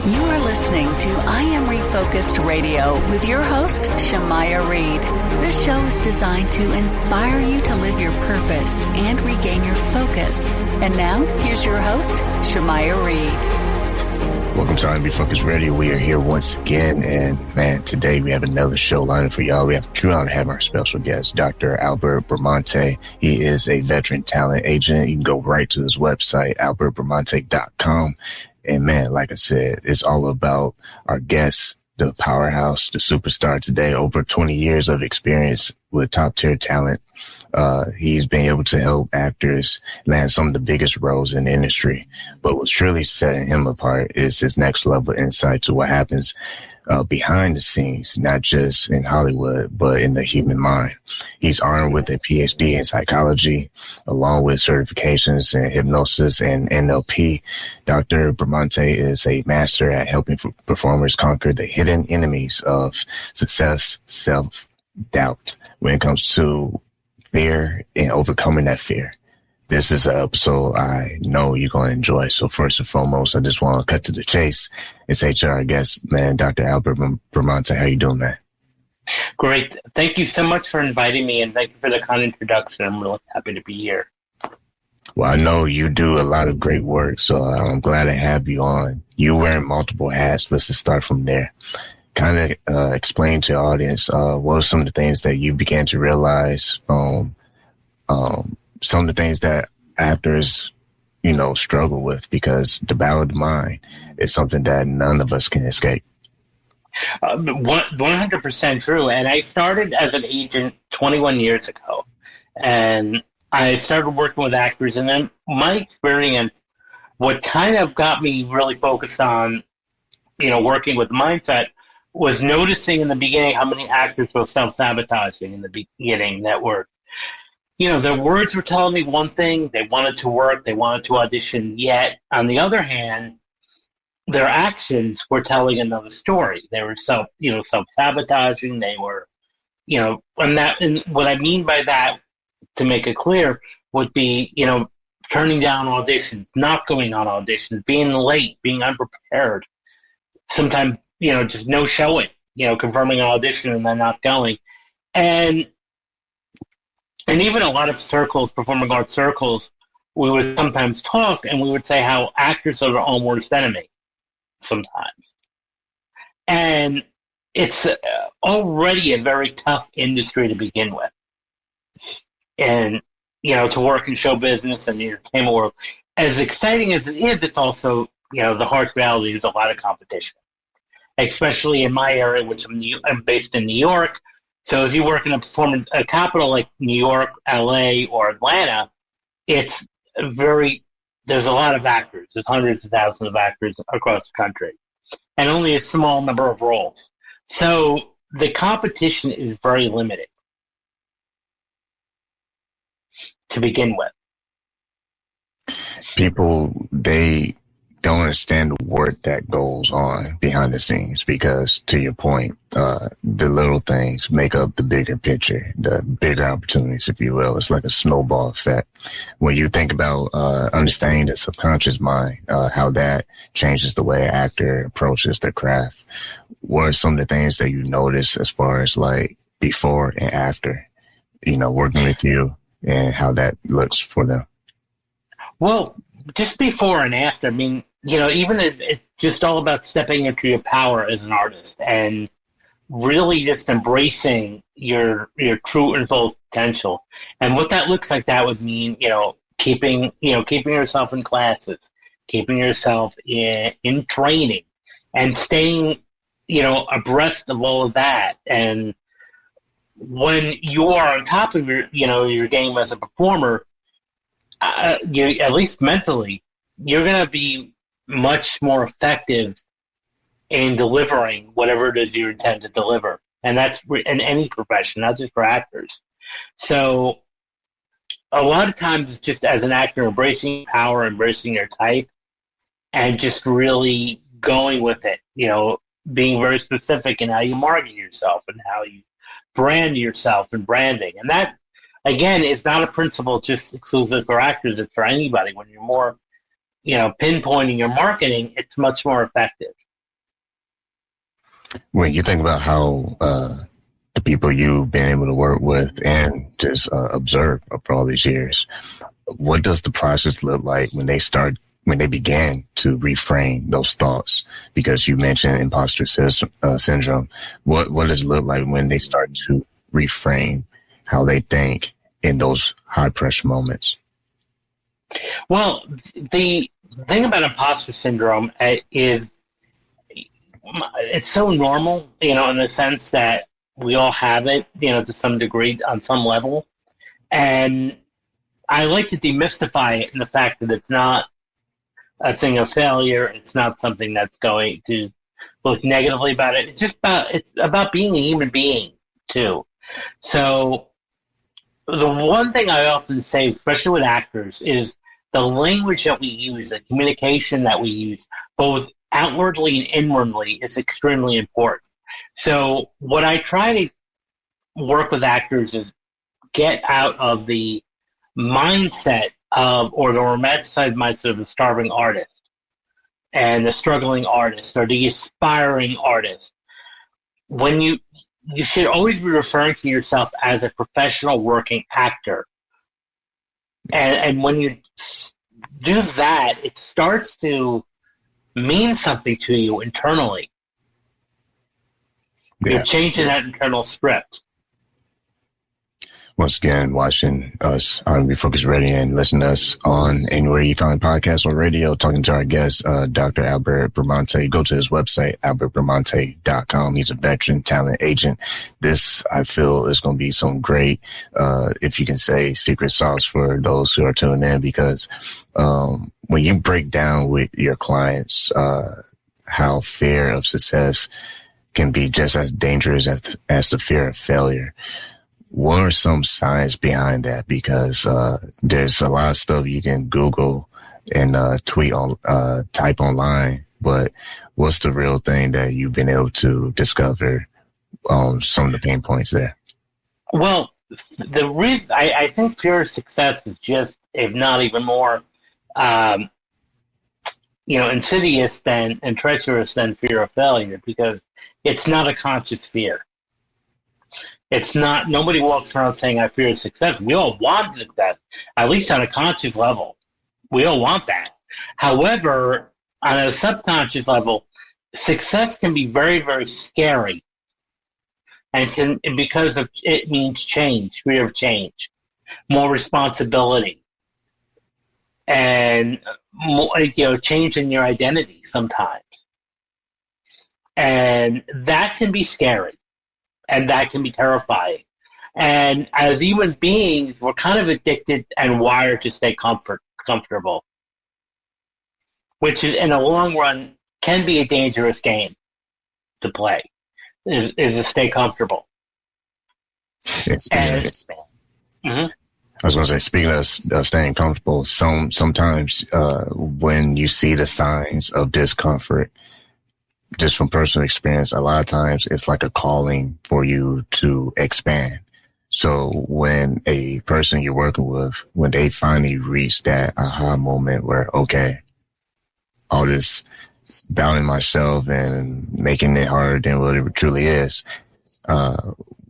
You are listening to I Am Refocused Radio with your host, Shamaya Reed. This show is designed to inspire you to live your purpose and regain your focus. And now, here's your host, Shamaya Reed. Welcome to I Am Refocused Radio. We are here once again, and man, today we have another show lined for y'all. We have a true honor to have our special guest, Dr. Albert Bramante. He is a veteran talent agent. You can go right to his website, albertbramante.com. And man, like I said, it's all about our guest, the powerhouse, the superstar today, over 20 years of experience with top tier talent. He's been able to help actors land some of the biggest roles in the industry. But what's truly setting him apart is his next level insight to what happens behind the scenes, not just in Hollywood, but in the human mind. He's armed with a Ph.D. in psychology, along with certifications in hypnosis and NLP. Dr. Bramante is a master at helping performers conquer the hidden enemies of success, self-doubt, when it comes to fear and overcoming that fear. This is an episode I know you're going to enjoy. So first and foremost, I just want to cut to the chase and say to our guest, man, Dr. Albert Bramante, how you doing, man? Great. Thank you so much for inviting me, and thank you for the kind introduction. I'm really happy to be here. Well, I know you do a lot of great work, so I'm glad to have you on. You're wearing multiple hats. Let's just start from there. Kind of explain to the audience what are some of the things that you began to realize from some of the things that actors, struggle with, because the battle of the mind is something that none of us can escape. 100% true. And I started as an agent 21 years ago, and I started working with actors. And then my experience, what kind of got me really focused on, working with mindset, was noticing in the beginning how many actors were self-sabotaging in the beginning that were, their words were telling me one thing, they wanted to work, they wanted to audition, yet on the other hand, their actions were telling another story. They were self-sabotaging, they were, and what I mean by that, to make it clear, would be, turning down auditions, not going on auditions, being late, being unprepared, sometimes, just no showing, confirming an audition and then not going. And even a lot of circles, performing arts circles, we would sometimes talk and we would say how actors are their own worst enemy sometimes. And it's already a very tough industry to begin with. And, to work in show business and the entertainment world, as exciting as it is, it's also, the harsh reality is a lot of competition, especially in my area, which I'm based in New York. So if you work in a capital like New York, LA, or Atlanta, there's a lot of actors. There's hundreds of thousands of actors across the country, and only a small number of roles. So the competition is very limited to begin with. People, they don't understand the work that goes on behind the scenes, because to your point, the little things make up the bigger picture, the bigger opportunities, if you will. It's like a snowball effect. When you think about understanding the subconscious mind, how that changes the way an actor approaches their craft, what are some of the things that you notice as far as like before and after, working with you, and how that looks for them? Well, just before and after, I mean, even it's just all about stepping into your power as an artist and really just embracing your true and full potential. And what that looks like, that would mean, keeping yourself in classes, keeping yourself in training, and staying, abreast of all of that. And when you are on top of your game as a performer, at least mentally, you're going to be much more effective in delivering whatever it is you intend to deliver. And that's in any profession, not just for actors. So a lot of times, just as an actor, embracing power, embracing your type, and just really going with it, being very specific in how you market yourself and how you brand yourself and branding. And that, again, is not a principle just exclusive for actors. It's for anybody. When you're more, pinpointing your marketing, it's much more effective. When you think about how the people you've been able to work with and just observe for all these years, what does the process look like when they began to reframe those thoughts? Because you mentioned imposter syndrome. What does it look like when they start to reframe how they think in those high pressure moments? Well, the thing about imposter syndrome is it's so normal, in the sense that we all have it, to some degree, on some level. And I like to demystify it in the fact that it's not a thing of failure. It's not something that's going to look negatively about it. It's about being a human being too. So the one thing I often say, especially with actors, is the language that we use, the communication that we use, both outwardly and inwardly, is extremely important. So what I try to work with actors is get out of the mindset or the romanticized mindset of a starving artist and the struggling artist or the aspiring artist. When you should always be referring to yourself as a professional working actor. And when you do that, it starts to mean something to you internally. Yeah. You're changing that internal script. Once again, watching us on Refocused Radio and listening to us on anywhere you find podcasts or radio, talking to our guest, Dr. Albert Bramante. Go to his website, albertbramante.com. He's a veteran talent agent. This, I feel, is going to be some great, if you can say, secret sauce for those who are tuning in, because when you break down with your clients how fear of success can be just as dangerous as the fear of failure, what are some signs behind that? Because there's a lot of stuff you can Google and type online, but what's the real thing that you've been able to discover some of the pain points there? Well, the reason I think fear of success is just, if not even more, insidious and treacherous than fear of failure, because it's not a conscious fear. It's not, nobody walks around saying, I fear success. We all want success, at least on a conscious level. We all want that. However, on a subconscious level, success can be very, very scary. And because of it means change, fear of change, more responsibility, and more, change in your identity sometimes. And that can be scary. And that can be terrifying. And as human beings, we're kind of addicted and wired to stay comfortable, which is, in the long run, can be a dangerous game to play, is to stay comfortable. I was going to say, speaking of staying comfortable, sometimes when you see the signs of discomfort, just from personal experience, a lot of times it's like a calling for you to expand. So when a person you're working with, when they finally reach that aha moment where, okay, all this doubting myself and making it harder than what it truly is,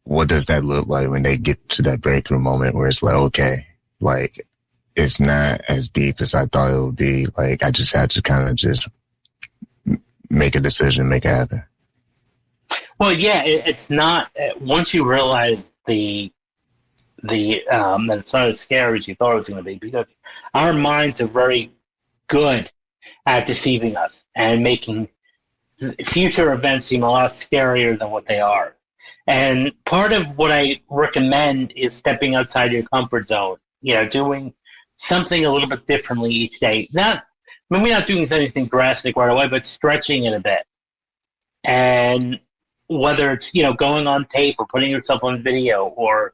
what does that look like when they get to that breakthrough moment where it's like, okay, like it's not as deep as I thought it would be. Like I just had to kind of just make a decision, make it happen. Well, yeah, it's not. Once you realize that it's not as scary as you thought it was going to be, because our minds are very good at deceiving us and making future events seem a lot scarier than what they are. And part of what I recommend is stepping outside your comfort zone. Doing something a little bit differently each day. Maybe not doing anything drastic right away, but stretching it a bit. And whether it's, going on tape or putting yourself on video or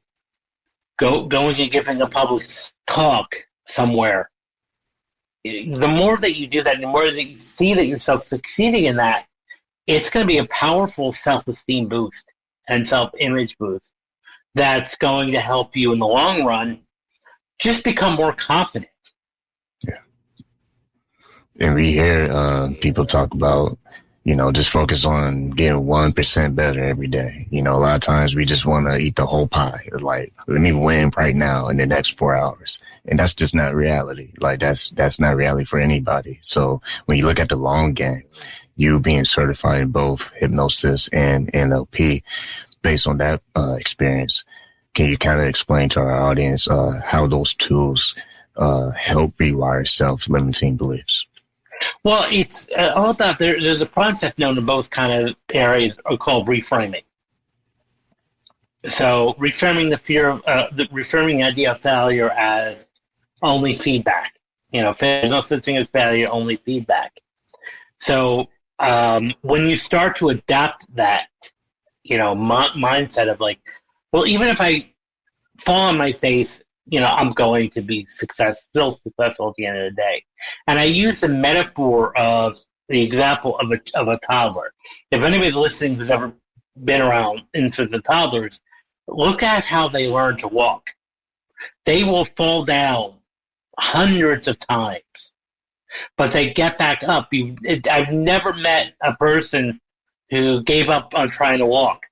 going and giving a public talk somewhere, the more that you do that, the more that you see that yourself succeeding in that, it's going to be a powerful self-esteem boost and self-image boost that's going to help you in the long run just become more confident. And we hear people talk about, just focus on getting 1% better every day. A lot of times we just want to eat the whole pie. Like, let me win right now in the next 4 hours. And that's just not reality. Like, that's not reality for anybody. So when you look at the long game, you being certified in both hypnosis and NLP, based on that experience, can you kind of explain to our audience how those tools help rewire self-limiting beliefs? Well, it's all about there's a concept known in both kind of areas called reframing. So reframing reframing the idea of failure as only feedback. There's no such thing as failure, only feedback. So when you start to adopt that, mindset of like, well, even if I fall on my face, I'm going to be still successful at the end of the day. And I use the metaphor of the example of a toddler. If anybody's listening who's ever been around infants and toddlers, look at how they learn to walk. They will fall down hundreds of times, but they get back up. I've never met a person who gave up on trying to walk.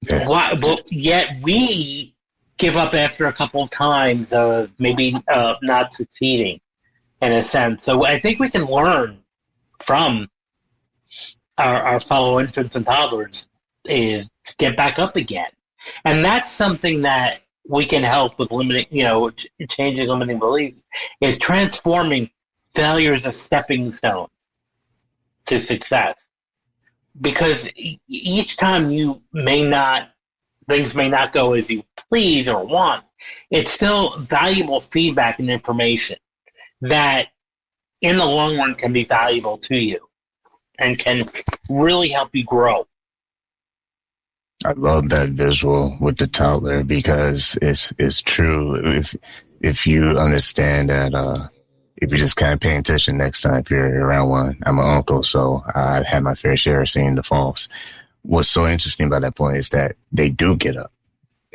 Yeah. Well, yet we give up after a couple of times of maybe not succeeding in a sense. So I think we can learn from our fellow infants and toddlers is to get back up again. And that's something that we can help with changing limiting beliefs, is transforming failures as stepping stones to success. Because each time things may not go as you please or want, it's still valuable feedback and information that in the long run can be valuable to you and can really help you grow. I love that visual with the toddler, because it's true. If you understand that, if you just kind of pay attention next time if you're around one. I'm an uncle, so I've had my fair share of seeing the falls. What's so interesting about that point is that they do get up.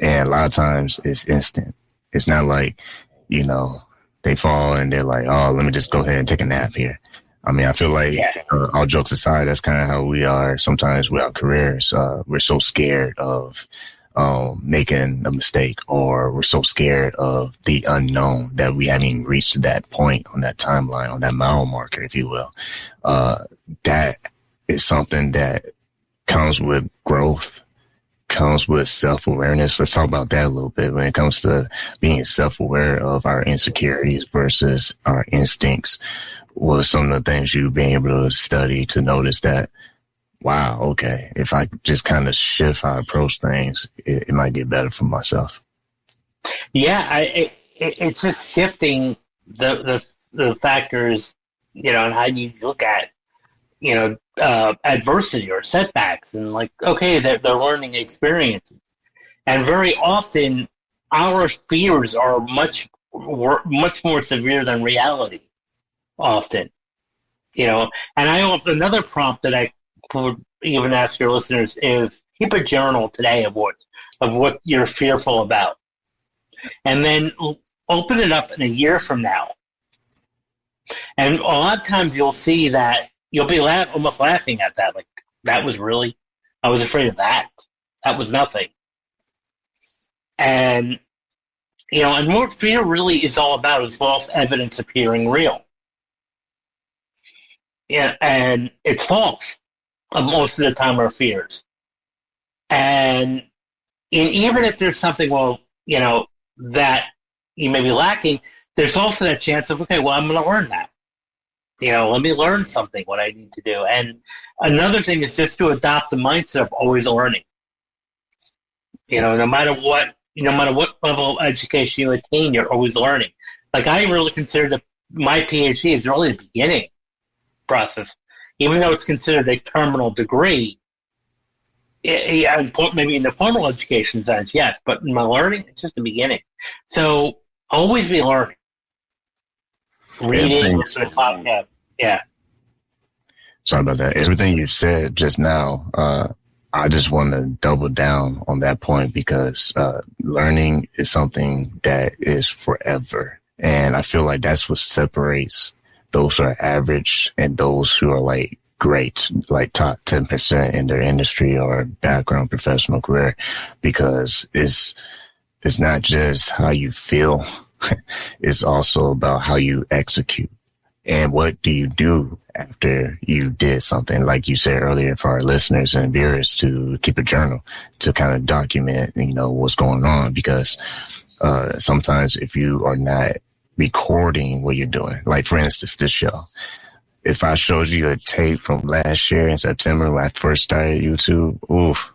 And a lot of times it's instant. It's not like, they fall and they're like, oh, let me just go ahead and take a nap here. I mean, I feel like, all jokes aside, that's kind of how we are sometimes with our careers. We're so scared of making a mistake, or we're so scared of the unknown that we haven't even reached that point on that timeline, on that mile marker, if you will. That is something that comes with growth, comes with self-awareness. Let's talk about that a little bit when it comes to being self-aware of our insecurities versus our instincts. What are some of the things you've been able to study to notice that, wow, okay, if I just kind of shift how I approach things, it might get better for myself? Yeah, it's just shifting the factors, and how you look at, adversity or setbacks, and like, okay, they're learning experiences. And very often our fears are much more severe than reality. Often, and I hope another prompt that I would even ask your listeners is keep a journal today of what you're fearful about, and then open it up in a year from now. And a lot of times you'll see that you'll be almost laughing at that, like I was afraid of that. That was nothing. And and what fear really is all about is false evidence appearing real. Yeah, and it's false most of the time, our fears. And even if there's something, that you may be lacking, there's also that chance of, okay, well, I'm going to learn that. Let me learn something, what I need to do. And another thing is just to adopt the mindset of always learning. No matter what level of education you attain, you're always learning. Like, I really consider my Ph.D. is really the beginning process, even though it's considered a terminal degree. Maybe in the formal education sense, yes, but in my learning, it's just the beginning. So always be learning, reading, listening to podcasts. Yeah. Sorry about that. Everything you said just now, I just want to double down on that point, because learning is something that is forever, and I feel like that's what separates those who are average and those who are like great, like top 10% in their industry or background, professional career, because it's not just how you feel. It's also about how you execute. And what do you do after you did something? Like you said earlier, for our listeners and viewers, to keep a journal, to kind of document, what's going on. Because sometimes if you are not recording what you're doing, like for instance, this show, if I showed you a tape from last year in September when I first started YouTube, oof,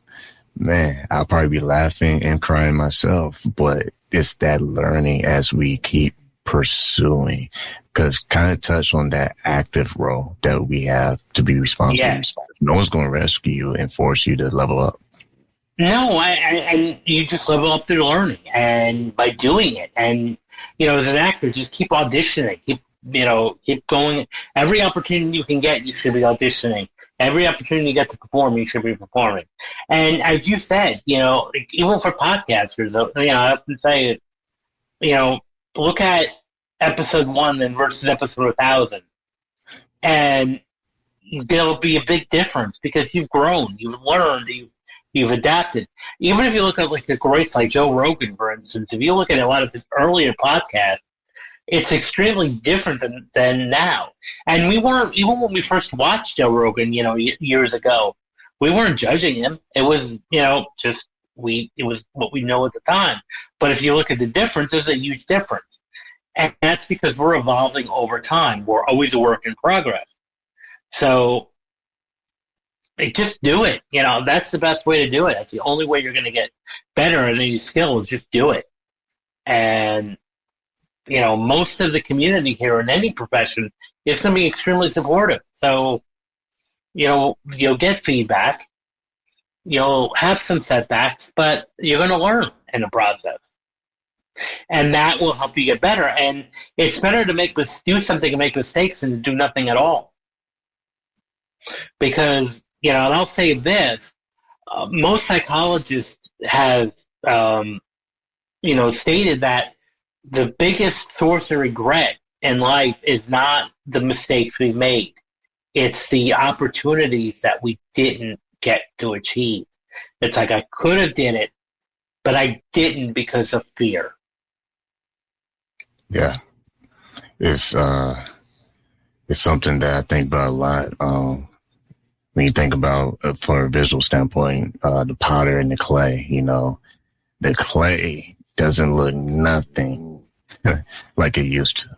man, I'll probably be laughing and crying myself. But it's that learning as we keep pursuing, because kind of touch on that active role that we have to be responsible. Yes. No one's going to rescue you and force you to level up. No, and you just level up through learning and by doing it. And, as an actor, just keep auditioning, keep going. Every opportunity you can get, you should be auditioning. Every opportunity you get to perform, you should be performing. And as you said, even for podcasters, I often say, look at episode 1 and versus episode 1000. And there'll be a big difference because you've grown, you've learned, you've adapted. Even if you look at like the greats like Joe Rogan, for instance, if you look at a lot of his earlier podcasts, it's extremely different than now. And we weren't, even when we first watched Joe Rogan, years ago, we weren't judging him. It was, it was what we know at the time. But if you look at the difference, there's a huge difference. And that's because we're evolving over time. We're always a work in progress. So just do it. That's the best way to do it. That's the only way you're going to get better at any skill is just do it. And, most of the community here in any profession is going to be extremely supportive. So, you'll get feedback. You'll have some setbacks, but you're going to learn in the process. And that will help you get better. And it's better to do something and make mistakes than to do nothing at all. Because, and I'll say this, most psychologists have, stated that the biggest source of regret in life is not the mistakes we made. It's the opportunities that we didn't get to achieve. It's like I could have did it, but I didn't because of fear. Yeah. It's something that I think about a lot. When you think about, from a visual standpoint, the powder and the clay, the clay doesn't look nothing like it used to.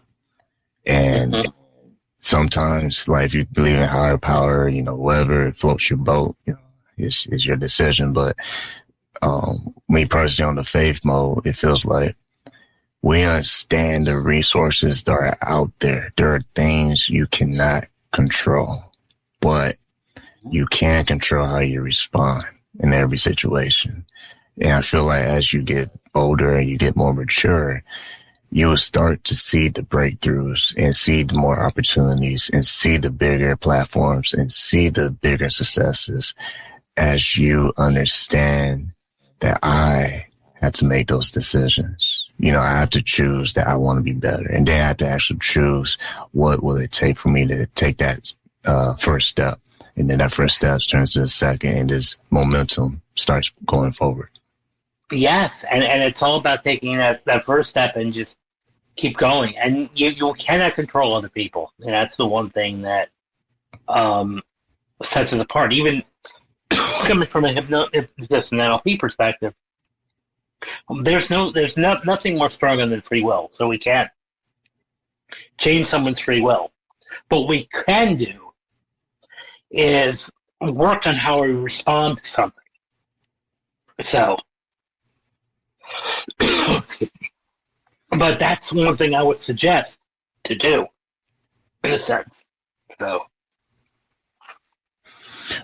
And sometimes, like, if you believe in higher power, whatever floats your boat, is your decision. But me personally, on the faith mode, it feels like we understand the resources that are out there. There are things you cannot control, but you can control how you respond in every situation. And I feel like as you get older and you get more mature, you will start to see the breakthroughs and see the more opportunities and see the bigger platforms and see the bigger successes as you understand that I have to make those decisions. I have to choose that I want to be better. And then I have to actually choose what will it take for me to take that first step. And then that first step turns to the second, and this momentum starts going forward. Yes, and it's all about taking that first step and just keep going. And you cannot control other people. And that's the one thing that sets us apart. Even coming from a hypnosis and NLP perspective, there's nothing more stronger than free will. So we can't change someone's free will. But what we can do is work on how we respond to something. So, but that's one thing I would suggest to do, in a sense. So,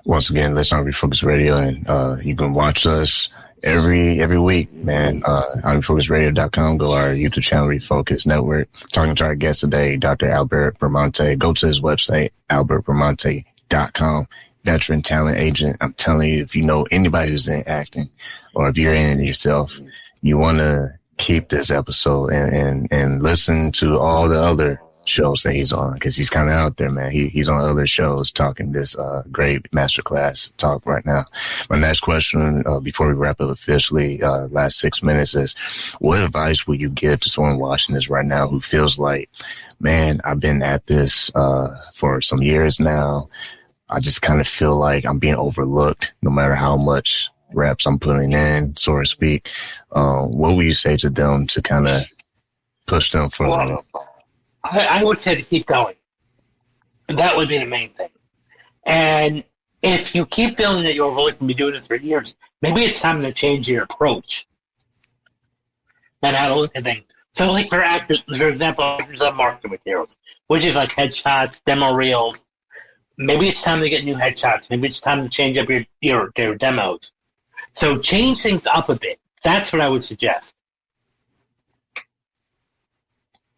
once again, listen on Refocused Radio, and you can watch us every week, man. On reprogramming.com, go to our YouTube channel, Refocus Network. Talking to our guest today, Dr. Albert Bramante. Go to his website, albertbramante.com. Veteran talent agent. I'm telling you, if you know anybody who's in acting, or if you're in it yourself, you want to keep this episode and listen to all the other shows that he's on, because he's kind of out there, man. He's on other shows talking this great masterclass talk right now. My next question, before we wrap up officially, last 6 minutes, is what advice will you give to someone watching this right now who feels like, man, I've been at this for some years now. I just kind of feel like I'm being overlooked no matter how much reps I'm putting in, so to speak. What will you say to them to kind of push them forward? I would say to keep going. That would be the main thing. And if you keep feeling that you're overlooked and been doing this for years, maybe it's time to change your approach and how to look at things. So, like for actors, for example, actors on marketing materials, which is like headshots, demo reels. Maybe it's time to get new headshots. Maybe it's time to change up your demos. So change things up a bit. That's what I would suggest.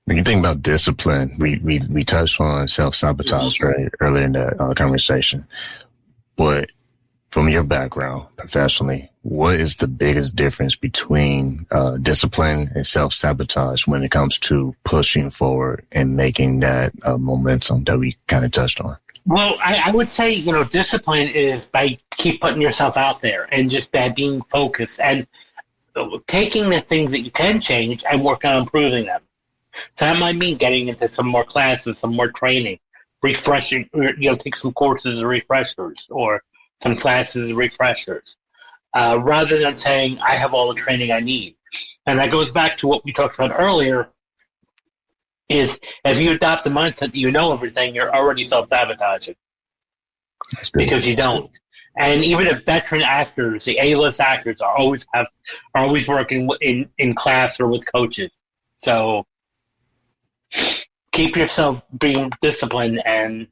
When you think about discipline, we touched on self-sabotage right earlier in the conversation. But from your background professionally, what is the biggest difference between discipline and self-sabotage when it comes to pushing forward and making that momentum that we kind of touched on? Well, I would say, discipline is by keep putting yourself out there and just by being focused and taking the things that you can change and work on improving them. So that might mean getting into some more classes, some more training, refreshing, take some courses as refreshers or some classes as refreshers, rather than saying, I have all the training I need. And that goes back to what we talked about earlier, is if you adopt the mindset that you know everything, you're already self-sabotaging because you don't. And even the veteran actors, the A-list actors, are always working in class or with coaches. So keep yourself being disciplined and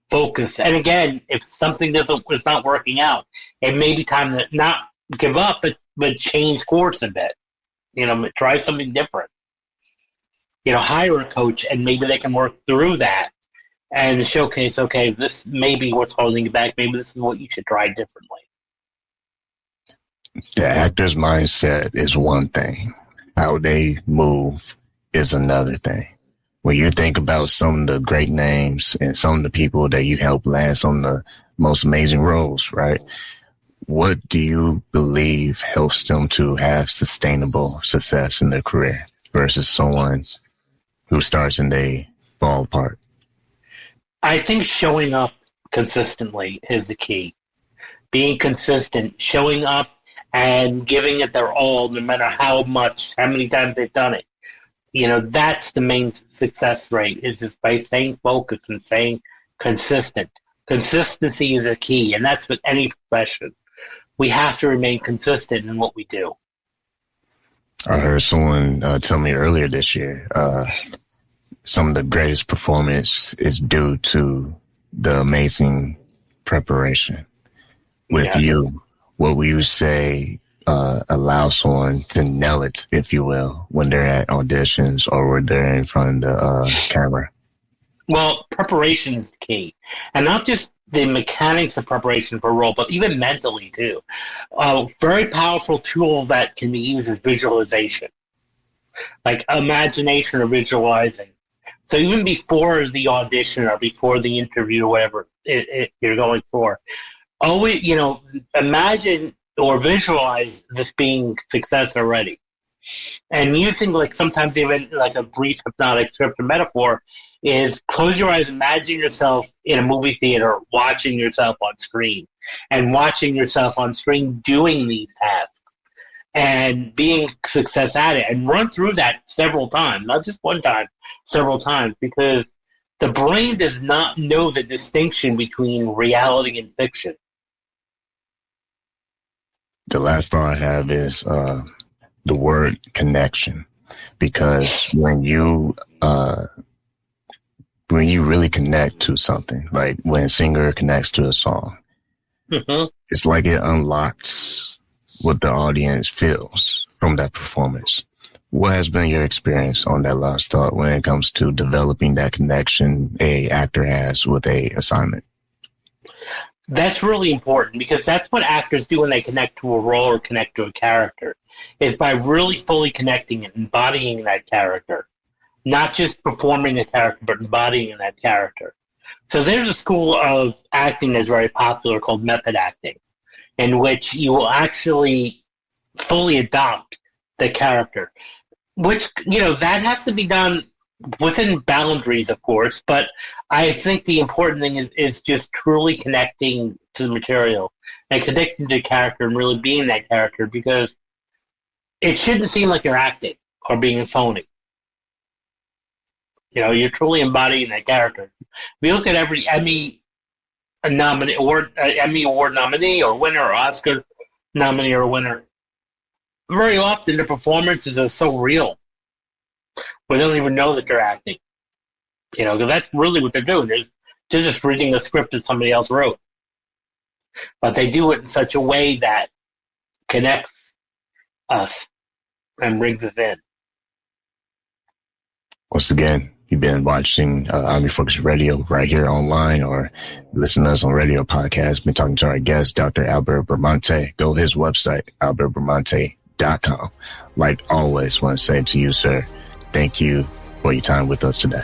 focused. And again, if something is not working out, it may be time to not give up, but change course a bit. Try something different. Hire a coach, and maybe they can work through that and showcase, okay, this may be what's holding you back. Maybe this is what you should try differently. The actor's mindset is one thing. How they move is another thing. When you think about some of the great names and some of the people that you help land some of the most amazing roles, right? What do you believe helps them to have sustainable success in their career versus someone who starts and they fall apart? I think showing up consistently is the key. Being consistent, showing up and giving it their all, no matter how many times they've done it. That's the main success rate, is just by staying focused and staying consistent. Consistency is a key, and that's with any profession. We have to remain consistent in what we do. I heard someone tell me earlier this year, some of the greatest performance is due to the amazing preparation. With you, what will you say allow someone to nail it, if you will, when they're at auditions or when they're in front of the camera? Well, preparation is the key. And not just the mechanics of preparation for a role, but even mentally, too. A very powerful tool that can be used is visualization, like imagination or visualizing. So even before the audition or before the interview or whatever you're going for, always, imagine or visualize this being success already. And using, sometimes even a brief hypnotic script or metaphor is close your eyes, imagine yourself in a movie theater watching yourself on screen and watching yourself on screen doing these tasks and being success at it, and run through that several times, not just one time, several times, because the brain does not know the distinction between reality and fiction. The last thought I have is the word connection, because when you really connect to something, like when a singer connects to a song, it's like it unlocks what the audience feels from that performance. What has been your experience on that last thought when it comes to developing that connection a actor has with a assignment? That's really important, because that's what actors do when they connect to a role or connect to a character, is by really fully connecting and embodying that character. not just performing a character, but embodying that character. So there's a school of acting that's very popular called method acting, in which you will actually fully adopt the character, which, that has to be done within boundaries, of course, but I think the important thing is just truly connecting to the material and connecting to the character and really being that character, because it shouldn't seem like you're acting or being phony. You're truly embodying that character. If you look at every Emmy Award nominee or winner or Oscar nominee or winner, very often the performances are so real, we don't even know that they're acting. Because that's really what they're doing. They're just reading a script that somebody else wrote. But they do it in such a way that connects us and brings us in. Once again, you've been watching I Am Refocused Radio right here online, or listening to us on radio podcast. Been talking to our guest, Dr. Albert Bramante. Go to his website, albertbramante.com. Like always, want to say to you, sir, thank you for your time with us today.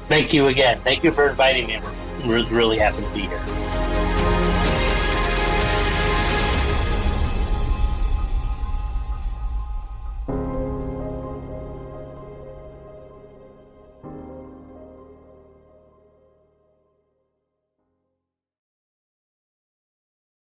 Thank you again. Thank you for inviting me. We're really happy to be here.